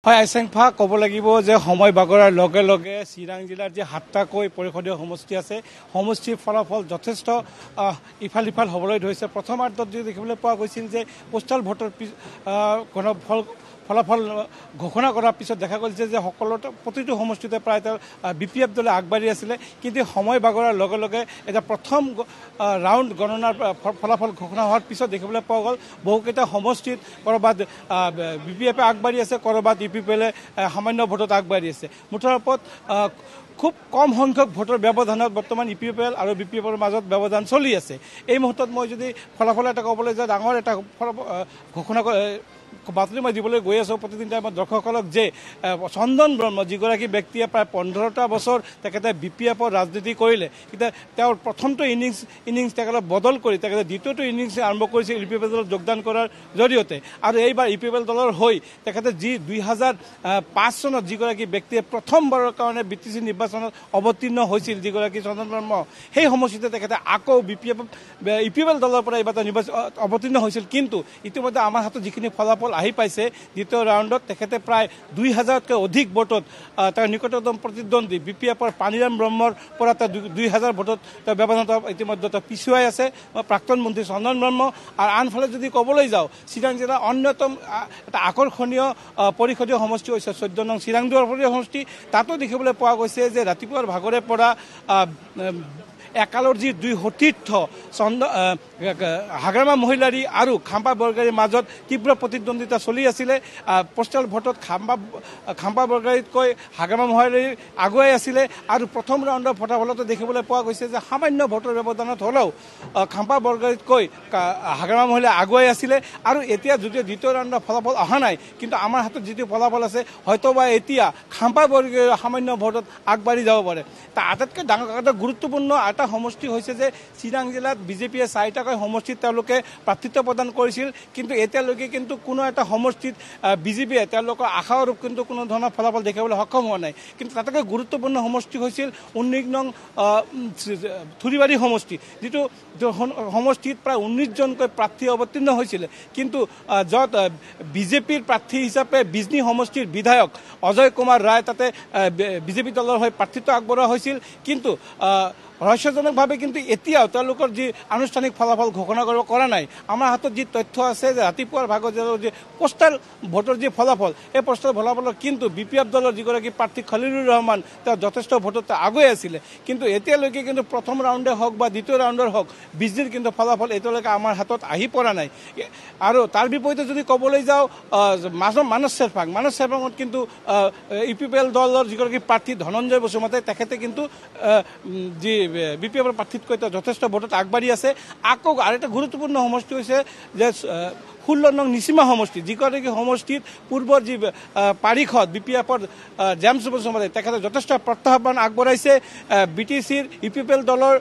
হয় আইচেংফা ক'ব লাগিব যে সময় বাগৰাৰ লগে লগে চিৰাং জিলাৰ যে ৭টাকৈ পৰিষদীয় সমষ্টি আছে সমষ্টিৰ ফলাফল যথেষ্ট ইফাল সিফাল হ'বলৈ ধৰিছে। প্ৰথমাৰ্ধত যি দেখিবলৈ পোৱা গৈছিল যে পোষ্টাল ভোটৰ ফলাফল ঘোষণা কৰাৰ পিছত দেখা গৈছে যে প্ৰতিটো সমষ্টিতে প্ৰায় BPF দলে আগবাঢ়ি আছিলে, কিন্তু সময় বাগৰাৰ লগে লগে এটা প্ৰথম ৰাউণ্ড গণনাৰ ফলাফল ঘোষণা হোৱাৰ পিছত দেখিবলৈ পোৱা গ'ল বহুকেইটা সমষ্টিত ক'ৰবাত BPF আগবাঢ়ি আছে, ক'ৰবাত UPPলে সামান্য ভোটত আগবাঢ়ি আছে। মুঠৰ ওপৰত খুব কম সংখ্যক ভোটৰ ব্যৱধানত বৰ্তমান UPPL আৰু BPFৰ মাজত ব্যৱধান চলি আছে। এই মুহূৰ্তত মই যদি ফলাফল এটা ক'বলৈ যাওঁ, ডাঙৰ এটা ঘোষণা বাতৰি মই দিবলৈ গৈ আছোঁ প্ৰতিদিন টাইমত দৰ্শকসকলক যে চন্দন ব্ৰহ্ম যিগৰাকী ব্যক্তিয়ে প্ৰায় 15টা বছৰ তেখেতে BPFৰ ৰাজনীতি কৰিলে, কিন্তু তেওঁৰ প্ৰথমটো ইনিংছ তেখেতক বদল কৰি তেখেতে দ্বিতীয়টো ইনিংছ আৰম্ভ কৰিছিল UPPL দলত যোগদান কৰাৰ জৰিয়তে। আৰু এইবাৰ UPPL দলৰ হৈ তেখেতে যি 2005 চনত যিগৰাকী ব্যক্তিয়ে প্ৰথমবাৰৰ কাৰণে BTC নিৰ্বাচনত অৱতীৰ্ণ হৈছিল যিগৰাকী চন্দন ব্ৰহ্ম, সেই সমষ্টিতে তেখেতে আকৌ UPPL দলৰ পৰা এইবাৰ অৱতীৰ্ণ হৈছিল। কিন্তু ইতিমধ্যে আমাৰ হাতত যিখিনি ফলাফল আহি পাইছে দ্বিতীয় ৰাউণ্ডত তেখেতে প্ৰায় 2000তকৈ অধিক ভোটত তাৰ নিকটতম প্ৰতিদ্বন্দ্বী BPFৰ পানীৰাম ব্ৰহ্মৰ পৰা তাৰ 2000 ভোটত তেওঁ ব্যৱধানত ইতিমধ্যে তেওঁ পিছুৱাই আছে প্ৰাক্তন মন্ত্ৰী চন্দন ব্ৰহ্ম। আৰু আনফালে যদি ক'বলৈ যাওঁ চিৰাং জিলাৰ অন্যতম এটা আকৰ্ষণীয় পৰিষদীয় সমষ্টি হৈছে 14 নং চিৰাংদুৱাৰ পৰিষদীয় সমষ্টি। তাতো দেখিবলৈ পোৱা গৈছে যে ৰাতিপুৱাৰ ভাগৰে পৰা একালৰ যি দুই সতীৰ্থ হাগ্ৰামা মহিলাৰী আৰু খাম্পা বৰগাড়ীৰ মাজত তীব্ৰ প্ৰতিদ্বন্দ্বিতা চলি আছিলে। পোষ্টেল ভোটত খাম্পা বৰগাড়ীতকৈ হাগ্ৰামা মহিলাৰী আগুৱাই আছিলে আৰু প্ৰথম ৰাউণ্ডৰ ফলাফলতো দেখিবলৈ পোৱা গৈছে যে সামান্য ভোটৰ ব্যৱধানত হ'লেও খাম্পা বৰগাড়ীতকৈ হাগ্ৰামা মহিলা আগুৱাই আছিলে। আৰু এতিয়া যদিও দ্বিতীয় ৰাউণ্ডৰ ফলাফল অহা নাই, কিন্তু আমাৰ হাতত যিটো ফলাফল আছে হয়তোবা এতিয়া খাম্পা বৰগাড়ী সামান্য ভোটত আগবাঢ়ি যাব পাৰে। তাৰ আটাইতকৈ ডাঙৰ এটা গুৰুত্বপূৰ্ণ এটা সমষ্টি হৈছে যে চিৰাং জিলাত BJPয়ে 4টাকৈ সমষ্টিত তেওঁলোকে প্ৰাৰ্থিত্ব প্ৰদান কৰিছিল, কিন্তু এতিয়ালৈকে কিন্তু কোনো এটা সমষ্টিত BJPয়ে তেওঁলোকৰ আশানুৰূপ কিন্তু কোনো ধৰণৰ ফলাফল দেখিবলৈ সক্ষম হোৱা নাই। কিন্তু তাতকৈ গুৰুত্বপূৰ্ণ সমষ্টি হৈছিল 19 নং থুৰিবাৰী সমষ্টি, যিটো সমষ্টিত প্ৰায় 19জনকৈ প্ৰাৰ্থী অৱতীৰ্ণ হৈছিলে। কিন্তু য'ত BJPৰ প্ৰাৰ্থী হিচাপে বিজনী সমষ্টিৰ বিধায়ক অজয় কুমাৰ ৰায় তাতে BJP দলৰ হৈ প্ৰাৰ্থিত্ব আগবঢ়োৱা হৈছিল। কিন্তু ৰহস্যজনকভাৱে কিন্তু এতিয়াও তেওঁলোকৰ যি আনুষ্ঠানিক ফলাফল ঘোষণা কৰিব কৰা নাই। আমাৰ হাতত যি তথ্য আছে যে ৰাতিপুৱাৰ ভাগত যি পোষ্টেল ভোটৰ যি ফলাফল, এই পোষ্টেল ফলাফলত কিন্তু BPF দলৰ যিগৰাকী প্ৰাৰ্থী খলিলুৰ ৰহমান তেওঁ যথেষ্ট ভোটত আগুৱাই আছিলে। কিন্তু এতিয়ালৈকে কিন্তু প্ৰথম ৰাউণ্ডে হওক বা দ্বিতীয় ৰাউণ্ডৰ হওক বিজনীৰ কিন্তু ফলাফল এতিয়ালৈকে আমাৰ হাতত আহি পৰা নাই। আৰু তাৰ বিপৰীতে যদি ক'বলৈ যাওঁ মানস চেৰপাঙত কিন্তু UPPL দলৰ যিগৰাকী প্ৰাৰ্থী ধনঞ্জয় বসুমতাৰী তেখেতে কিন্তু যি BPFৰ প্ৰাৰ্থীতকৈ যথেষ্ট ভোটত আগবাঢ়ি আছে। আকৌ আৰু এটা গুৰুত্বপূৰ্ণ সমষ্টি হৈছে যে 16 নং নিচিমা সমষ্টি, যিগৰাকী সমষ্টিত পূৰ্বৰ যি পাৰিষদ BPFৰ জেমছ বসুমতাৰী তেখেতে যথেষ্ট প্ৰত্যাহ্বান আগবঢ়াইছে। BTCৰ UPPL দলৰ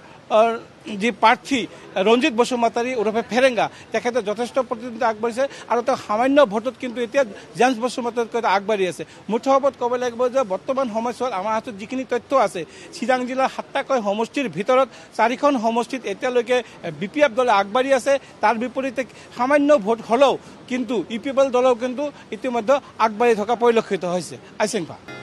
যি প্ৰাৰ্থী ৰঞ্জিত বসুমতাৰী ওৰফে ফেৰেংগা তেখেতে যথেষ্ট প্ৰতিদ্বন্দ্বিতা আগবাঢ়িছে আৰু তেওঁ সামান্য ভোটত কিন্তু এতিয়া জেমছ বসুমতাৰীতকৈ আগবাঢ়ি আছে। মুঠৰ ওপৰত ক'ব লাগিব যে বৰ্তমান সময়ছোৱাত আমাৰ হাতত যিখিনি তথ্য আছে চিৰাং জিলাৰ 7টাকৈ সমষ্টিৰ ভিতৰত 4খন সমষ্টিত এতিয়ালৈকে BPF দলে আগবাঢ়ি আছে। তাৰ বিপৰীতে সামান্য ভোট হ'লেও কিন্তু UPPL দলেও কিন্তু ইতিমধ্যে আগবাঢ়ি থকা পৰিলক্ষিত হৈছে। আইচেংফা।